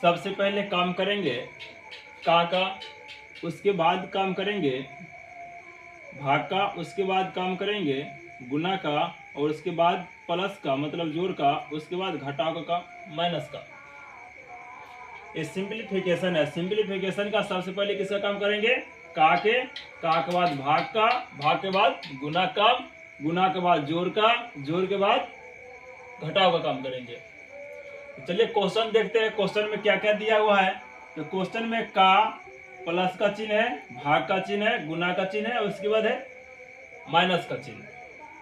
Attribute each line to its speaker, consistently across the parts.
Speaker 1: सबसे पहले काम करेंगे का, उसके बाद काम करेंगे भाग का, उसके बाद काम करेंगे गुना का, और उसके बाद प्लस का मतलब जोड़ का, उसके बाद घटाव का माइनस का। ये सिंप्लीफिकेशन है। सिंप्लीफिकेशन का सबसे पहले किसका काम करेंगे? का के बाद भाग का, भाग के बाद गुना का, गुना के बाद जोड़ का, जोड़ के बाद घटाव का काम करेंगे। तो चलिए क्वेश्चन देखते हैं। क्वेश्चन में क्या क्या दिया हुआ है। तो क्वेश्चन में का प्लस का चिन्ह है, भाग का चिन्ह है, गुना का चिन्ह है, और उसके बाद है माइनस का चिन्ह।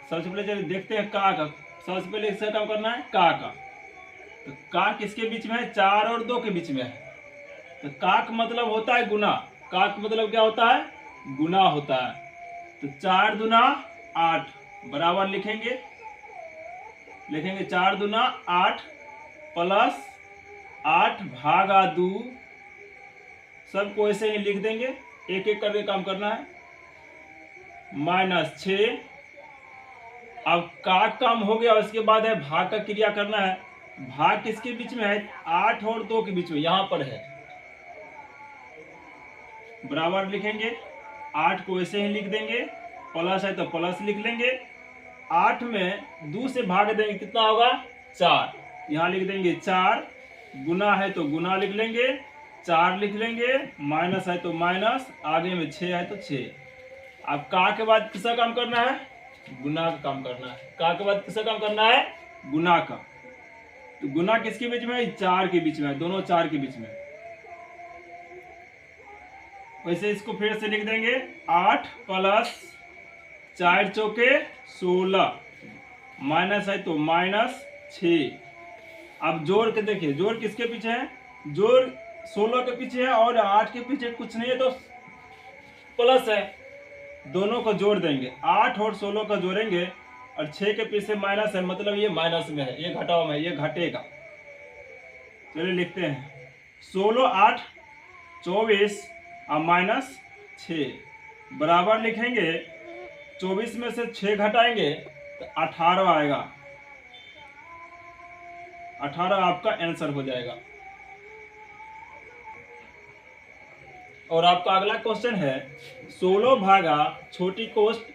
Speaker 1: सबसे पहले चलिए देखते हैं का। सबसे पहले इसका काम करना है का। तो का किसके बीच में है? 4 और 2 के बीच में है। तो का मतलब होता है गुना। का मतलब क्या होता है? गुना होता है। तो 4 दूना 8 बराबर लिखेंगे 4 दूना 8 प्लस 8 भागा 2, सबको ऐसे ही लिख देंगे, एक एक करके काम करना है, माइनस 6। अब का काम हो गया, उसके बाद है भाग का क्रिया करना है। भाग किसके बीच में है? 8 और 2 के बीच में, यहां पर है, बराबर लिखेंगे। 8 को ऐसे ही लिख देंगे, प्लस है तो प्लस लिख लेंगे। 8 में 2 से भाग देंगे, कितना होगा? 4। यहाँ लिख देंगे 4, गुना है तो गुना लिख लेंगे, 4 लिख लेंगे, माइनस है तो माइनस, आगे में 6 है तो 6। अब का के बाद किसका काम करना है? गुना का काम करना है। का के बाद किसका काम करना है? गुना का। तो गुना किसके बीच में है? 4 के बीच में है, दोनों 4 के बीच में। वैसे इसको फिर से लिख देंगे, 8 प्लस 4 चौके 16, माइनस है तो माइनस 6। अब जोड़ के देखिए, जोड़ किसके पीछे है? जोड़ 16 के पीछे है, और 8 के पीछे कुछ नहीं है तो प्लस है। दोनों को जोड़ देंगे, 8 और 16 का जोड़ेंगे, और 6 के पीछे माइनस है, मतलब ये माइनस में है, ये घटाव में है, ये घटेगा। चलिए लिखते हैं, 16 8 24 और माइनस 6 बराबर लिखेंगे। 24 में से 6 घटाएंगे तो 18 आएगा। 18 आपका आंसर हो जाएगा। और आपका अगला क्वेश्चन है, 16 भागा छोटी कोष्ठ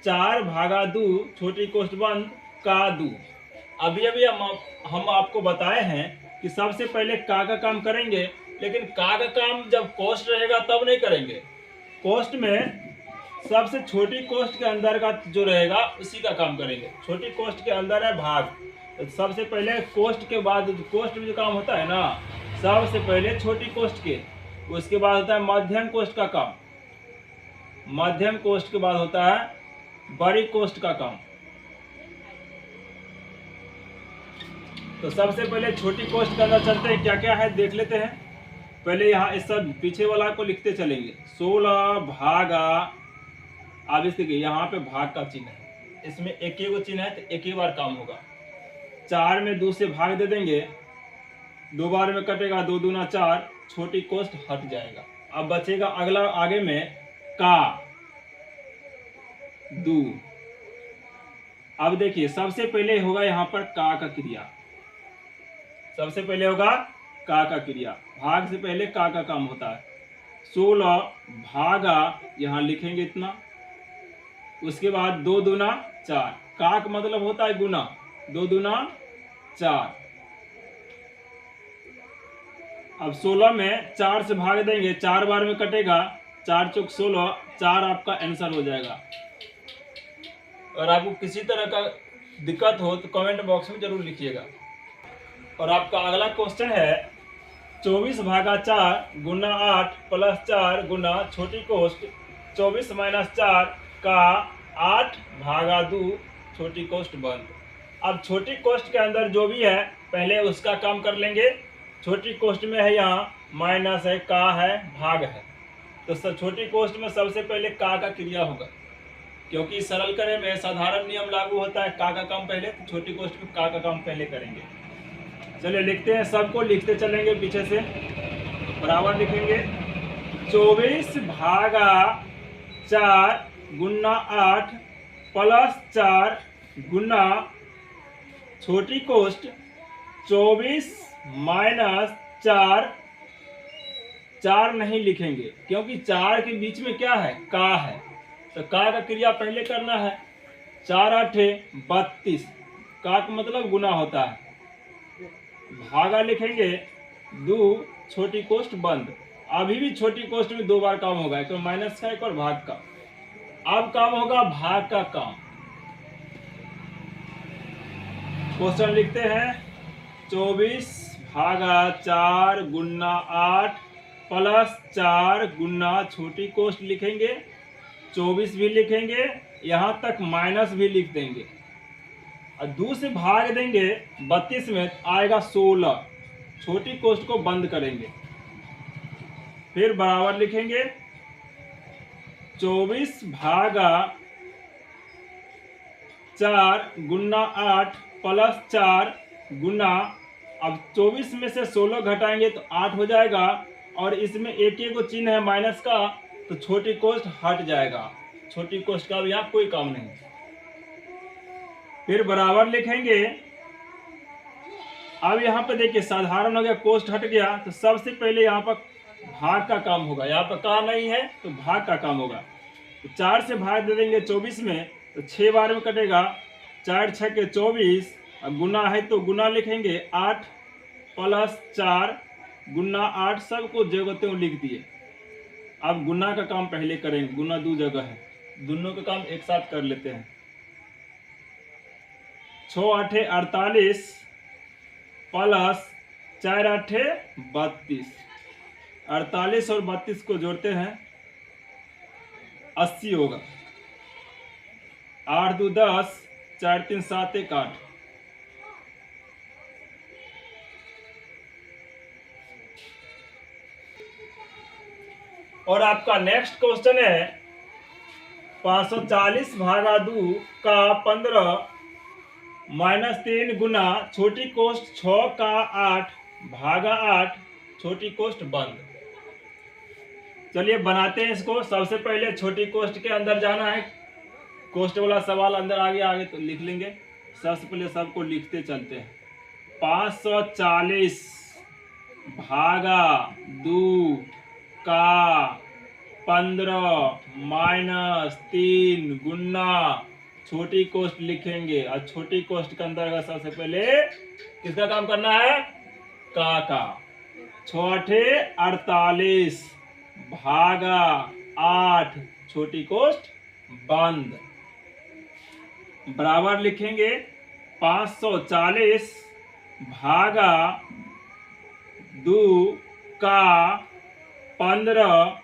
Speaker 1: 4 भागा 2 छोटी कोष्ठ बंद का 2। अभी हम आपको बताए हैं कि सबसे पहले का काम करेंगे, लेकिन का काम जब कोष्ठ रहेगा तब नहीं करेंगे। कोष्ठ में सबसे छोटी कोष्ठ के अंदर का जो रहेगा उसी का काम करेंगे। छोटी कोष्ठ के अंदर है भाग, तो सबसे पहले कोष्ठ के बाद कोष्ठ में जो काम होता है ना, सबसे पहले छोटी कोष्ठ के, उसके बाद होता है मध्यम कोष्ठ का काम, मध्यम कोष्ठ के बाद होता है बड़ी कोष्ठ का काम। तो सबसे पहले छोटी कोष्ठ के अंदर चलते हैं, क्या क्या है देख लेते हैं। पहले यहाँ इस सब पीछे वाला को लिखते चलेंगे, 16 भागा। अब इस देखिए यहाँ पे भाग का चिन्ह है, इसमें एक ही चिन्ह है तो एक ही बार काम होगा। 4 में 2 से भाग दे देंगे, 2 बार में कटेगा, 2 दूना 4, छोटी कोष्ठ हट जाएगा। अब बचेगा अगला आगे में का 2। अब देखिए सबसे पहले होगा यहाँ पर का क्रिया, सबसे पहले होगा का क्रिया, भाग से पहले का काम होता है। 16 भागा, यहाँ लिखेंगे इतना, उसके बाद 2 दूना 4, का मतलब होता है गुना, 2 दूना 4। अब 16 में 4 से भाग देंगे, 4 बार में कटेगा, 4 चौक 16, 4 आपका आंसर हो जाएगा। और आपको किसी तरह का दिक्कत हो तो कमेंट बॉक्स में जरूर लिखिएगा। और आपका अगला क्वेश्चन है, 24 भागा 4 गुना 8 प्लस 4 गुना छोटी कोष्ठ 24 माइनस 4 का 8 भागा 2 छोटी कोष्ठ बंद। अब छोटी कोष्ठ के अंदर जो भी है पहले उसका काम कर लेंगे। छोटी कोष्ठ में है, यहाँ माइनस है, का है, भाग है, तो छोटी कोष्ठ में सबसे पहले का क्रिया होगा, क्योंकि सरल करे में साधारण नियम लागू होता है, का काम पहले, तो छोटी कोष्ठ में का काम पहले करेंगे। चलिए लिखते हैं, सबको लिखते चलेंगे पीछे से, बराबर लिखेंगे। 24 भागा 4 गुना 8 प्लस 4 गुना छोटी कोष्ठ 24 माइनस 4 4 नहीं लिखेंगे क्योंकि 4 के बीच में क्या है, का है, तो का क्रिया पहले करना है। 4 8 32, का मतलब गुना होता है। भागा लिखेंगे, 2 छोटी कोष्ठ बंद। अभी भी छोटी कोष्ठ में 2 बार काम होगा, एक माइनस का एक और भाग का। अब काम होगा भाग का काम। क्वेश्चन लिखते हैं 24 भागा 4 गुना 8 प्लस 4 गुना छोटी कोष्ठ लिखेंगे, 24 भी लिखेंगे, यहां तक माइनस भी लिख देंगे और 2 से भाग देंगे 32 में आएगा 16, छोटी कोष्ठ को बंद करेंगे, फिर बराबर लिखेंगे 24 भागा 4 गुना 8 प्लस 4 गुना, अब 24 में से 16 घटाएंगे तो 8 हो जाएगा और इसमें एक एक चिन्ह है माइनस का, तो छोटी कोष्ठ हट जाएगा, छोटी कोष्ठ का भी यहाँ कोई काम नहीं। फिर बराबर लिखेंगे। अब यहाँ पे देखिए साधारण हो गया, कोष्ठ हट गया, तो सबसे पहले यहाँ पर भाग का काम होगा। यहाँ पर का नहीं है तो भाग का काम होगा, तो 4 से भाग दे देंगे 24 में, तो 6 बार में कटेगा, 4 6 के 24, और गुना है तो गुना लिखेंगे 8 प्लस 4 गुना 8, सबको जगह त्यों लिख दिए। अब गुना का काम पहले करेंगे, गुना 2 जगह है, दोनों का काम एक साथ कर लेते हैं। 6 8 48 प्लस 4 8 32, 48 और 32 को जोड़ते हैं 80 होगा। 8 2 10, 4 3 7 1 8। और आपका नेक्स्ट क्वेश्चन है 540 भागा 2 का 15 माइनस 3 गुना छोटी कोष्ठ 6 का 8 भागा 8 छोटी कोष्ठ बंद। चलिए बनाते हैं इसको। सबसे पहले छोटी कोष्ठ के अंदर जाना है, कोष्ठ वाला सवाल अंदर आगे तो लिख लेंगे। सबसे पहले सबको लिखते चलते हैं। 540 भागा 2 का 15 माइनस 3 गुना छोटी कोष्ठ लिखेंगे, और छोटी कोष्ठ के अंदर का सबसे पहले किसका काम करना है, का। 6 8 48 भागा 8 छोटी कोष्ठ बंद, बराबर लिखेंगे 540 भागा 2 का 15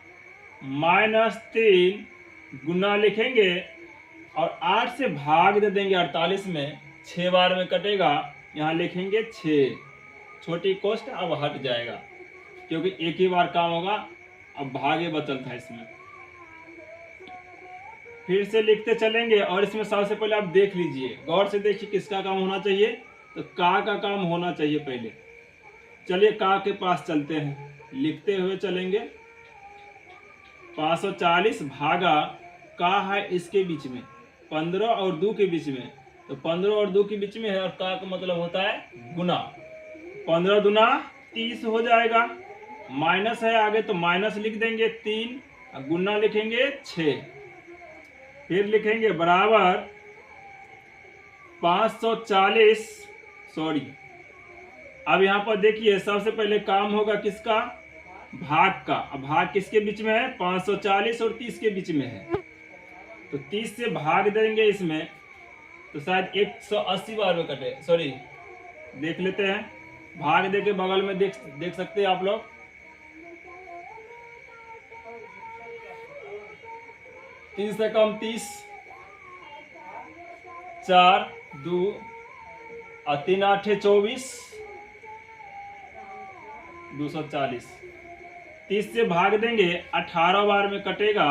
Speaker 1: माइनस 3 गुना लिखेंगे और 8 से भाग दे देंगे 48 में, 6 बार में कटेगा, यहाँ लिखेंगे 6, छोटी कोष्ठ अब हट जाएगा क्योंकि एक ही बार काम होगा, अब भागे बचल था इसमें। फिर से लिखते चलेंगे और इसमें सबसे पहले आप देख लीजिए, गौर से देखिए किसका काम होना चाहिए, तो का काम होना चाहिए पहले। चलिए का के पास चलते हैं, लिखते हुए चलेंगे। 540 भागा का है इसके बीच में, 15 और 2 के बीच में, तो 15 और 2 के बीच में है, और का मतलब होता है गुना। 15 दुना 30 हो जाएगा, माइनस है आगे तो माइनस लिख देंगे 3, गुना लिखेंगे 6, फिर लिखेंगे बराबर 540, सॉरी, अब यहाँ पर देखिए सबसे पहले काम होगा किसका, भाग का। अब भाग किसके बीच में है, 540 और 30 के बीच में है, तो 30 से भाग देंगे इसमें, तो शायद 180 बार में कटे, सॉरी देख लेते हैं, भाग दे के बगल में देख सकते हैं आप लोग। 3 से कम 30, 4 2 और 3 8 24, 240। 30 से भाग देंगे 18 बार में कटेगा,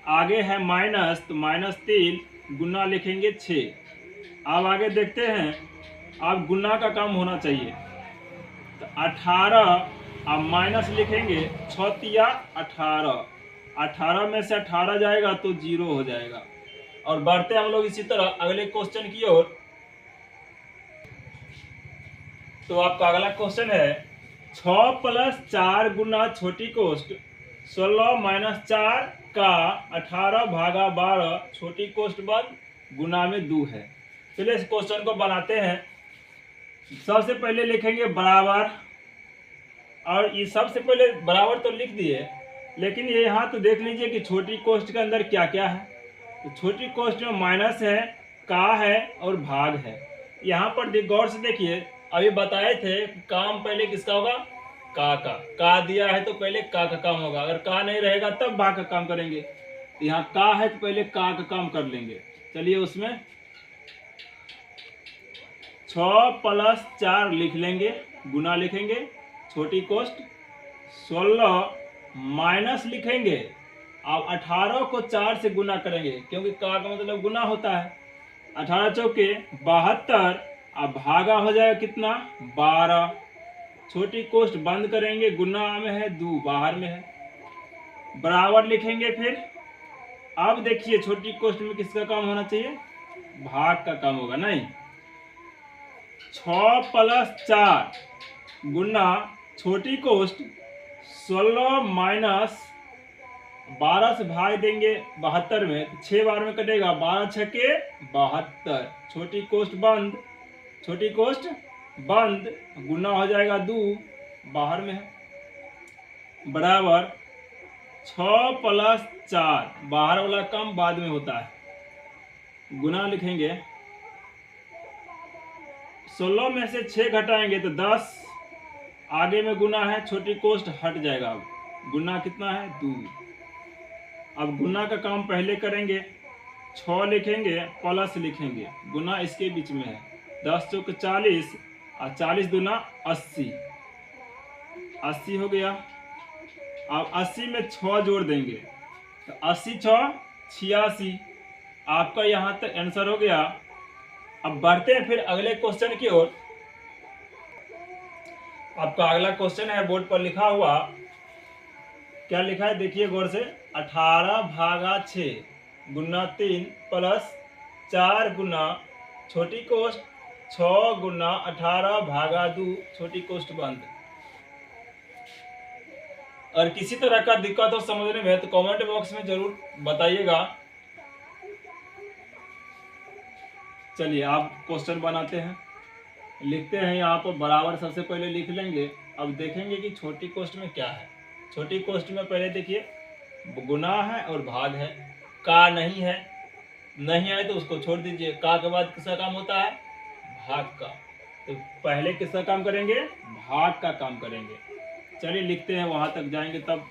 Speaker 1: आगे है माइनस, तो माइनस 3 गुना लिखेंगे 6। अब आगे देखते हैं, अब गुना का काम होना चाहिए, तो 18 अब माइनस लिखेंगे 6 या 18, 18 में से 18 जाएगा तो 0 हो जाएगा। और बढ़ते हम लोग इसी तरह अगले क्वेश्चन की ओर। तो आपका अगला क्वेश्चन है 6 प्लस 4 गुना छोटी कोष्ट 16 माइनस 4 का 18 भागा 12 छोटी कोष्ट बंद गुना में 2 है। चलिए इस क्वेश्चन को बनाते हैं। सबसे पहले लिखेंगे बराबर, और ये सबसे पहले बराबर तो लिख दिए, लेकिन ये यहाँ तो देख लीजिए कि छोटी कोष्ट के अंदर क्या क्या है। तो छोटी कोष्ट में माइनस है, का है और भाग है। यहाँ पर गौर से देखिए, अभी बताए थे कि काम पहले किसका होगा, का दिया है तो पहले का काम होगा, अगर का नहीं रहेगा तब भाग का काम करेंगे। तो यहाँ का है तो पहले का काम कर लेंगे। चलिए उसमें 6 प्लस 4 लिख लेंगे, गुना लिखेंगे, छोटी कोष्ट 16 माइनस लिखेंगे, अब 18 को 4 से गुना करेंगे क्योंकि का मतलब गुना होता है। 18 चौके 72, अब भागा हो जाएगा कितना 12। छोटी कोष्ट बंद करेंगे, गुना में है 2 बाहर में है, बराबर लिखेंगे। फिर अब देखिए छोटी कोष्ट में किसका काम होना चाहिए, भाग का काम होगा। नहीं, 6 प्लस 4 गुना छोटी कोष्ट 16 माइनस 12 से भाग देंगे 72 में, 6 बार में कटेगा, 12 छके 72, छोटी कोष्ट बंद, छोटी कोष्ट बंद, गुना हो जाएगा 2 बाहर में है, बराबर 6 प्लस 4 बाहर वाला कम बाद में होता है, गुना लिखेंगे। 16 में से 6 घटाएंगे तो 10, आगे में गुना है, छोटी कोष्ट हट जाएगा, अब गुना कितना है 2। अब गुना का काम पहले करेंगे, 6 लिखेंगे प्लस लिखेंगे, गुना इसके बीच में है, 10 चौक 40 और 40 दूना 80, 80 हो गया। अब 80 में 6 जोड़ देंगे तो 80 6 86, आपका यहाँ तक आंसर हो गया। अब बढ़ते हैं फिर अगले क्वेश्चन की ओर। आपका अगला क्वेश्चन है बोर्ड पर लिखा हुआ, क्या लिखा है देखिए गौर से, 18 भागा 6 गुना 3 प्लस 4 गुना छोटी कोष्ट 6 गुना 18 भागा 2 छोटी कोष्ट बंद। और किसी तरह का दिक्कत हो समझने में तो कमेंट बॉक्स में जरूर बताइएगा। चलिए आप क्वेश्चन बनाते हैं, लिखते हैं यहाँ पर बराबर, सबसे पहले लिख लेंगे। अब देखेंगे कि छोटी कोष्ट में क्या है। छोटी कोष्ट में पहले देखिए गुना है और भाग है, का नहीं है, नहीं आए तो उसको छोड़ दीजिए। का के बाद किसका काम होता है, भाग का, तो पहले किसका काम करेंगे, भाग का काम करेंगे। चलिए लिखते हैं, वहां तक जाएंगे तब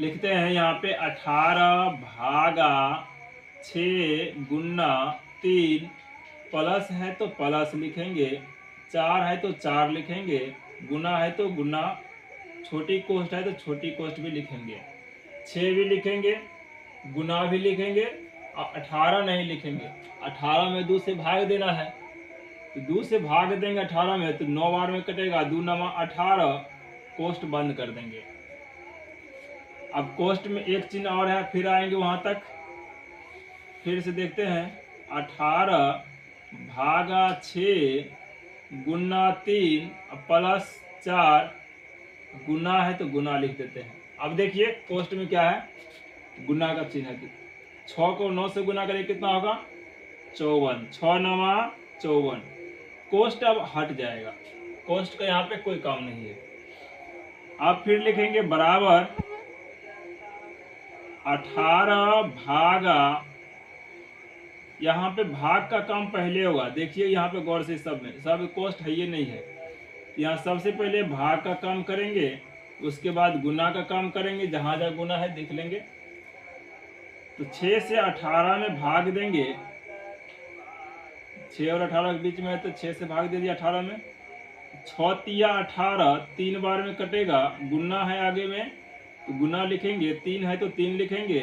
Speaker 1: लिखते हैं। यहाँ पे 18 भागा 6 गुना 3 प्लस है तो प्लस लिखेंगे, 4 है तो 4 लिखेंगे, गुना है तो गुना, छोटी कोष्ट है तो छोटी कोष्ट भी लिखेंगे, 6 भी लिखेंगे, गुना भी लिखेंगे, और 18 नहीं लिखेंगे। 18 में 2 से भाग देना है तो 2 से भाग देंगे 18 में तो 9 बार में कटेगा, 2 9 18, कोष्ट बंद कर देंगे। अब कोष्ट में एक चिन्ह और है, फिर आएंगे वहां तक, फिर से देखते हैं। 18 भागा 6 गुना 3 प्लस 4, गुना है तो गुना लिख देते हैं। अब देखिए कोष्ट में क्या है, गुना का चिन्ह है। 6 को 9 से गुना करें कितना होगा 54, 6 9 54, कोष्ट अब हट जाएगा, कोष्ट का यहाँ पे कोई काम नहीं है। अब फिर लिखेंगे बराबर 18 भागा, यहाँ पे भाग का काम पहले होगा, देखिए यहाँ पे गौर से, सब कोष्ट है ये नहीं है, यहाँ सबसे पहले भाग का काम करेंगे, उसके बाद गुना का काम करेंगे, जहां जहां गुना है देख लेंगे। तो 6 से 18 में भाग देंगे, 6 और 18 के बीच में है तो 6 से भाग दे दिया 18 में, 6 तिया 18, 3 बार में कटेगा, गुना है आगे में तो गुना लिखेंगे, 3 है तो 3 लिखेंगे,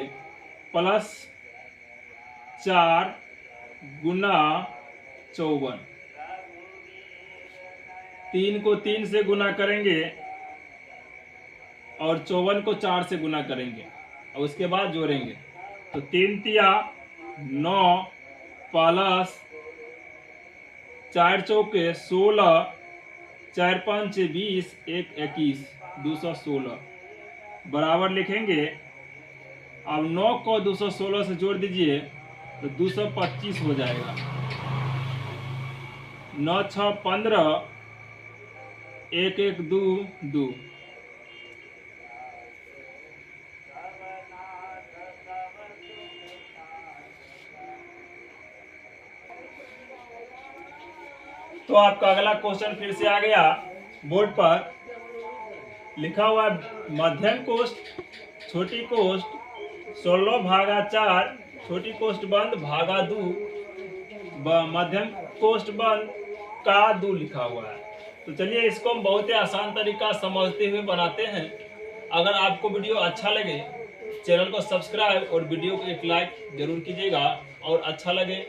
Speaker 1: प्लस 4 गुना 54, 3 को 3 से गुना करेंगे और 54 को 4 से गुना करेंगे और उसके बाद जोड़ेंगे। तो 3 तिया 9 प्लस 4 चौके 16 4 5 20, 1 21, 216 बराबर लिखेंगे। अब 9 को 216 से जोड़ दीजिए तो 225 हो जाएगा। 9 6 15, 1 1 2 2। तो आपका अगला क्वेश्चन फिर से आ गया बोर्ड पर। लिखा हुआ मध्यम कोष्ठ छोटी कोष्ठ 16/4 छोटी कोष्ठ बंद भागा 2 मध्यम कोष्ठ बंद का 2 लिखा हुआ है। तो चलिए इसको हम बहुत ही आसान तरीका समझते हुए बनाते हैं। अगर आपको वीडियो अच्छा लगे चैनल को सब्सक्राइब और वीडियो को एक लाइक जरूर कीजिएगा, और अच्छा लगे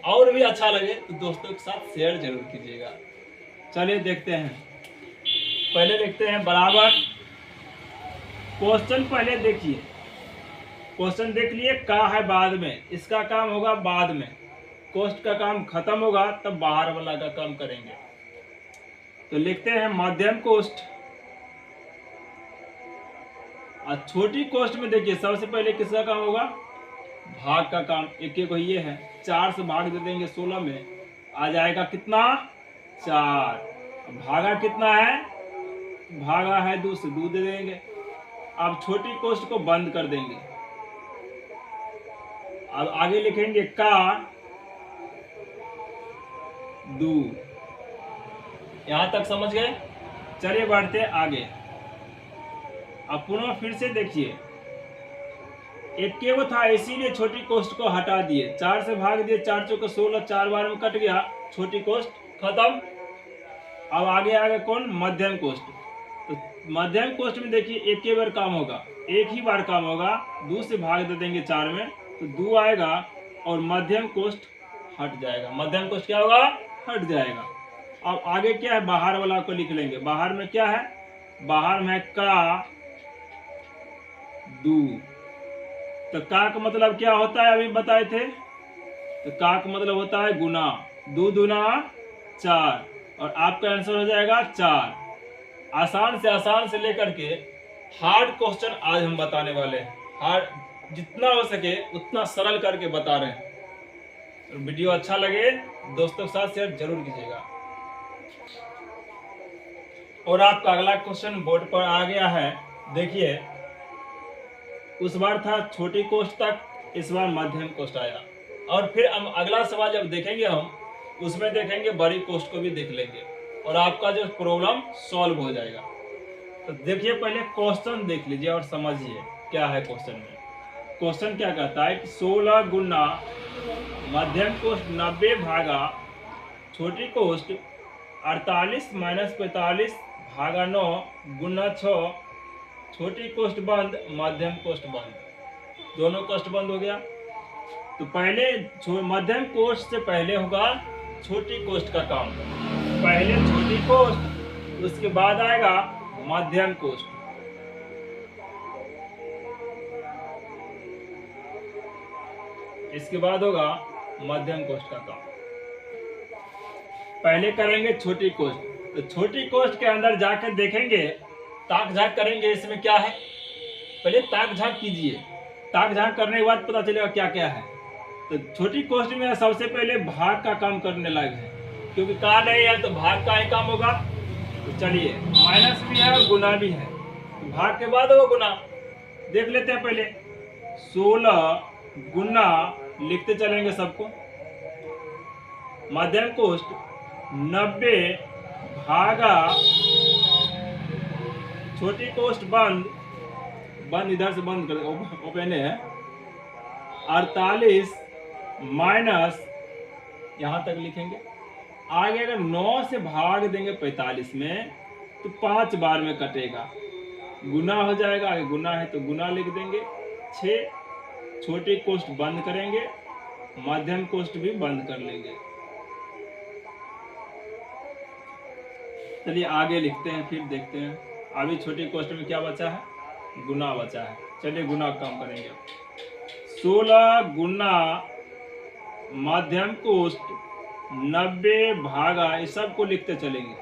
Speaker 1: और भी अच्छा लगे तो दोस्तों के साथ शेयर जरूर कीजिएगा। चलिए देखते हैं। पहले देखते हैं बराबर। क्वेश्चन पहले देखिए, क्वेश्चन देख लिए, का है बाद में, इसका काम होगा बाद में। कोष्ठ का काम खत्म होगा तब बाहर वाला का काम करेंगे। तो लिखते हैं मध्यम कोष्ठ। और छोटी कोष्ठ में देखिए सबसे पहले किसका काम होगा, भाग का काम। एक एक ये है, 4 से भाग दे देंगे 16 में, आ जाएगा कितना 4। भागा कितना है, भागा है 2 से 2 दे देंगे। अब छोटी कोष्ठ को बंद कर देंगे। अब आगे लिखेंगे का 2। यहां तक समझ गए। चलिए बढ़ते आगे। अब पुनः फिर से देखिए, एक केवल था इसीलिए छोटी कोष्ठ को हटा दिए। 4 से भाग दिए, 4 चौके 16, 4 बार में कट गया, छोटी कोष्ठ खत्म। अब आगे आगे कौन, मध्यम कोष्ठ। तो मध्यम कोष्ठ में देखिए एक ही बार काम होगा, एक ही बार काम होगा। 2 से भाग दे देंगे 4 में तो 2 आएगा और मध्यम कोष्ठ हट जाएगा। मध्यम कोष्ठ क्या होगा, हट जाएगा। अब आगे क्या है, बाहर वाला को लिख लेंगे। बाहर में क्या है, बाहर में का 2। तो का का मतलब क्या होता है, अभी बताए थे। तो का का मतलब होता है गुना। 2 दूना 4 और आपका आंसर हो जाएगा 4। आसान से लेकर के हार्ड क्वेश्चन आज हम बताने वाले हैं। हार्ड जितना हो सके उतना सरल करके बता रहे हैं। तो वीडियो अच्छा लगे दोस्तों के साथ शेयर जरूर कीजिएगा। और आपका अगला क्वेश्चन बोर्ड पर आ गया है। देखिए उस बार था छोटी कोष्ठ तक, इस बार मध्यम कोष्ठ आया। और फिर हम अगला सवाल जब देखेंगे हम उसमें देखेंगे बड़ी कोष्ठ को भी देख लेंगे और आपका जो प्रॉब्लम सॉल्व हो जाएगा। तो देखिए पहले क्वेश्चन देख लीजिए और समझिए क्या है क्वेश्चन में। क्वेश्चन क्या कहता है कि 16 गुना मध्यम कोष्ठ 90 भागा छोटी कोष्ठ 48 - 45 भागा 9 गुना 6 छोटी कोष्ठ बंद मध्यम कोष्ठ बंद। दोनों कोष्ठ बंद हो गया। तो पहले मध्यम कोष्ठ से पहले होगा छोटी कोष्ठ का काम। पहले छोटी कोष्ठ, उसके बाद आएगा मध्यम कोष्ठ। इसके बाद होगा मध्यम कोष्ठ का काम। पहले करेंगे छोटी कोष्ठ। तो छोटी कोष्ठ के अंदर जाकर देखेंगे, ताक झाक करेंगे। इसमें क्या है, पहले ताक झाक कीजिए। ताक झाक करने के बाद पता चलेगा क्या क्या है। तो छोटी कोष्ठ में सबसे पहले भाग का काम करने लगे हैं, क्योंकि का नहीं है तो भाग का ही काम होगा। तो चलिए माइनस भी है और गुना भी है, तो भाग के बाद होगा गुना। देख लेते हैं पहले 16 गुना, लिखते चलेंगे सबको। मध्यम कोष्ठ 90 भागा छोटी कोष्ठ बंद, बंद इधर से बंद कर, ओपन है 48 माइनस, यहां तक लिखेंगे। आगे अगर 9 से भाग देंगे 45 में तो 5 बार में कटेगा, गुना हो जाएगा। आगे गुना है तो गुना लिख देंगे। 6 छोटी कोष्ठ बंद करेंगे, मध्यम कोष्ठ भी बंद कर लेंगे। चलिए आगे लिखते हैं, फिर देखते हैं। अभी छोटी कोष्ठ में क्या बचा है, गुना बचा है। चलिए गुना काम करेंगे। 16 गुना मध्यम कोष्ठ 90 भागा, इस सब को लिखते चलेंगे।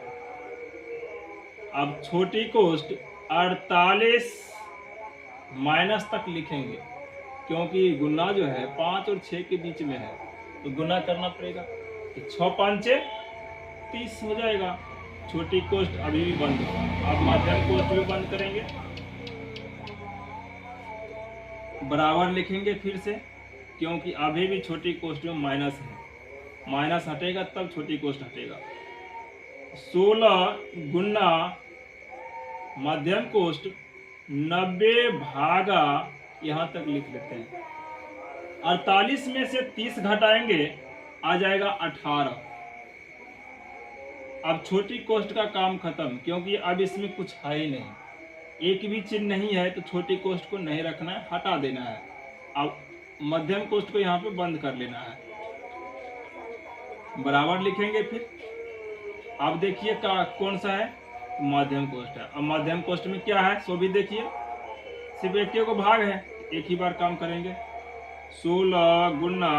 Speaker 1: अब छोटी कोष्ट 48 माइनस तक लिखेंगे, क्योंकि गुना जो है 5 और 6 के बीच में है, तो गुना करना पड़ेगा। तो 6 5 30 हो जाएगा। छोटी कोष्ट अभी भी बंद होगा। अब मध्यम कोष्ट भी बंद करेंगे, बराबर लिखेंगे फिर से, क्योंकि अभी भी छोटी कोष्ट में माइनस है। माइनस हटेगा तब छोटी कोष्ट हटेगा। 16 गुना मध्यम कोष्ट 90 भागा, यहाँ तक लिख लेते हैं। 48 में से 30 घटाएंगे, आ जाएगा 18। अब छोटी कोष्ट का काम खत्म, क्योंकि अब इसमें कुछ है ही नहीं, एक भी चिन्ह नहीं है, तो छोटी कोष्ट को नहीं रखना है, हटा देना है। अब मध्यम कोष्ट को यहाँ पे बंद कर लेना है, बराबर लिखेंगे फिर। अब देखिए कौन सा है, मध्यम कोष्ट है। अब मध्यम कोष्ट में क्या है सो भी देखिए, सिर्फ एक को भाग है, एक ही बार काम करेंगे। 16 गुना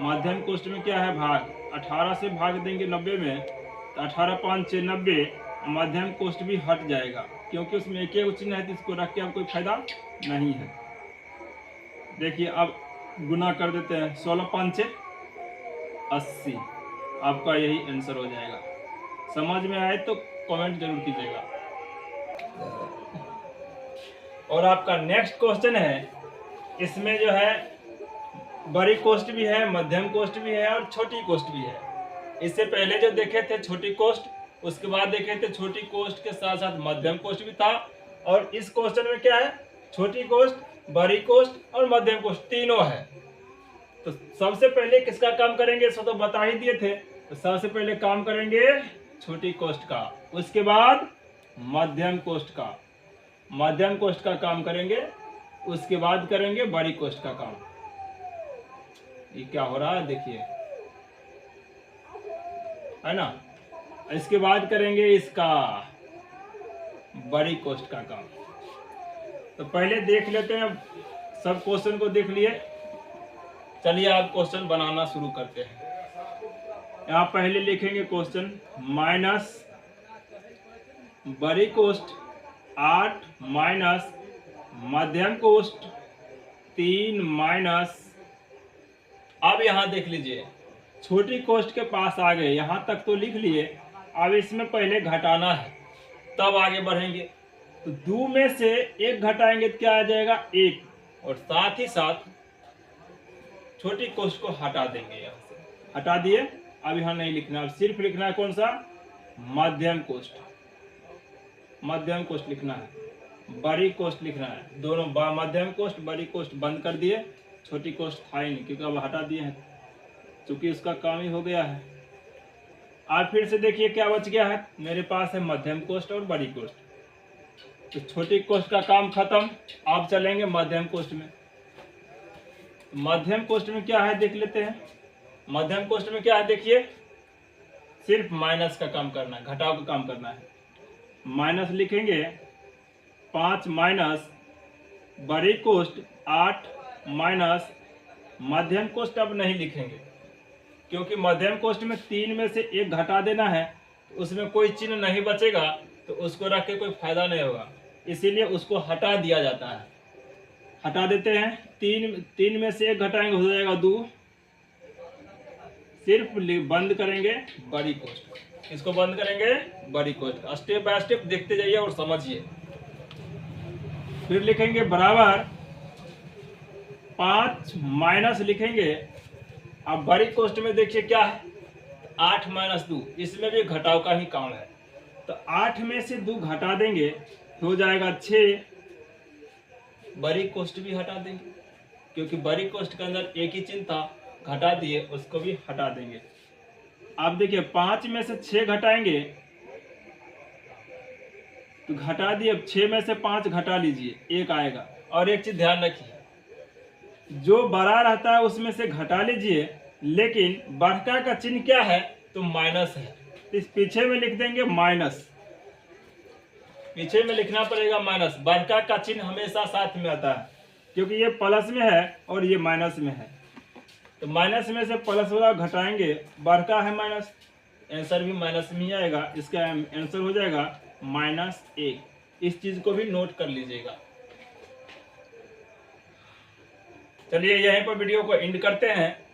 Speaker 1: मध्यम कोष्ट में क्या है, भाग। 18 से भाग देंगे 90 में, तो 18 5 90, मध्यम कोष्ट भी हट जाएगा, क्योंकि उसमें एक ही चिन्ह है, तो इसको रख के अब कोई फायदा नहीं है। देखिए अब गुना कर देते हैं, 16 5 80, आपका यही आंसर हो जाएगा। समझ में आए तो कमेंट जरूर कीजिएगा। और आपका नेक्स्ट क्वेश्चन है, इसमें जो है बड़ी कोष्ट भी है, मध्यम कोष्ट भी है और छोटी कोष्ट भी है। इससे पहले जो देखे थे छोटी कोष्ट, उसके बाद देखे थे छोटी कोष्ट के साथ साथ मध्यम कोष्ट भी था। और इस क्वेश्चन में क्या है, छोटी कोष्ट, बड़ी कोष्ट और मध्यम कोष्ट तीनों है। तो सबसे पहले किसका काम करेंगे, सो तो बता ही दिए थे। तो सबसे पहले काम करेंगे छोटी कोष्ट का, उसके बाद मध्यम कोष्ट का, मध्यम कोष्ट का काम करेंगे, उसके बाद करेंगे बड़ी कोष्ट का काम। ये क्या हो रहा है देखिए, है ना। इसके बाद करेंगे इसका बड़ी कोष्ट का काम। तो पहले देख लेते हैं, सब क्वेश्चन को देख लिए, चलिए आप क्वेश्चन बनाना शुरू करते हैं। यहाँ पहले लिखेंगे क्वेश्चन, माइनस बड़ी कोष्ट 8 माइनस मध्यम कोष्ट 3 माइनस। अब यहाँ देख लीजिए, छोटी कोष्ट के पास आ गए, यहाँ तक तो लिख लिए। अब इसमें पहले घटाना है, तब आगे बढ़ेंगे। तो 2 में से 1 घटाएंगे तो क्या आ जाएगा, 1, और साथ ही साथ छोटी कोष्ट को हटा देंगे। यहाँ से हटा दिए, अब यहाँ नहीं लिखना, अब सिर्फ लिखना है कौन सा, मध्यम कोष्ट। मध्यम कोष्ट लिखना है, बड़ी कोष्ट लिखना है। दोनों मध्यम कोष्ट बड़ी कोष्ट बंद कर दिए, छोटी कोष्ट था ही नहीं, क्योंकि अब हटा दिए हैं, चूंकि उसका काम ही हो गया है। आप फिर से देखिए क्या बच गया है, मेरे पास है मध्यम कोष्ट और बड़ी कोष्ट। तो छोटी कोष्ट का काम खत्म, अब चलेंगे मध्यम कोष्ट में। मध्यम कोष्ट में क्या है देख लेते हैं। मध्यम कोष्ट में क्या है देखिए, सिर्फ माइनस का काम करना है, घटाव का काम करना है। माइनस लिखेंगे, 5 माइनस बड़ी कोष्ट 8 माइनस मध्यम कोष्ट। अब नहीं लिखेंगे, क्योंकि मध्यम कोष्ट में 3 में से 1 घटा देना है, तो उसमें कोई चिन्ह नहीं बचेगा, तो उसको रख के कोई फायदा नहीं होगा, इसीलिए उसको हटा दिया जाता है। हटा देते हैं, 3 में से 1 घटाएंगे, हो जाएगा 2। सिर्फ बंद करेंगे बड़ी कोष्ट। इसको बंद करेंगे बड़ी कोष्ट। स्टेप बाय स्टेप देखते जाइए और समझिए। फिर लिखेंगे बराबर 5 माइनस लिखेंगे। अब बड़ी कोष्ट में देखिए क्या है, 8 माइनस 2, इसमें भी घटाव का ही काम है। तो 8 में से 2 घटा देंगे, हो जाएगा 6। बड़ी कोष्ट भी हटा देंगे, क्योंकि बड़ी कोष्ट के अंदर एक ही चिन्ह था, घटा दिए, उसको भी हटा देंगे। अब देखिए 5 में से 6 घटाएंगे, तो घटा दिए, 6 में से 5 घटा लीजिए, 1 आएगा। और एक चीज ध्यान रखिए, जो बड़ा रहता है उसमें से घटा लीजिए, लेकिन बढ़का का चिन्ह क्या है, तो माइनस है। इस पीछे में लिख देंगे माइनस, पीछे में लिखना पड़ेगा माइनस। बढ़का का चिन्ह हमेशा साथ में आता है, क्योंकि ये प्लस में है और ये माइनस में है। तो माइनस में से प्लस वाला घटाएंगे, बढ़का है माइनस, आंसर भी माइनस में ही आएगा। इसका आंसर हो जाएगा -1। इस चीज को भी नोट कर लीजिएगा। चलिए यहीं पर वीडियो को एंड करते हैं।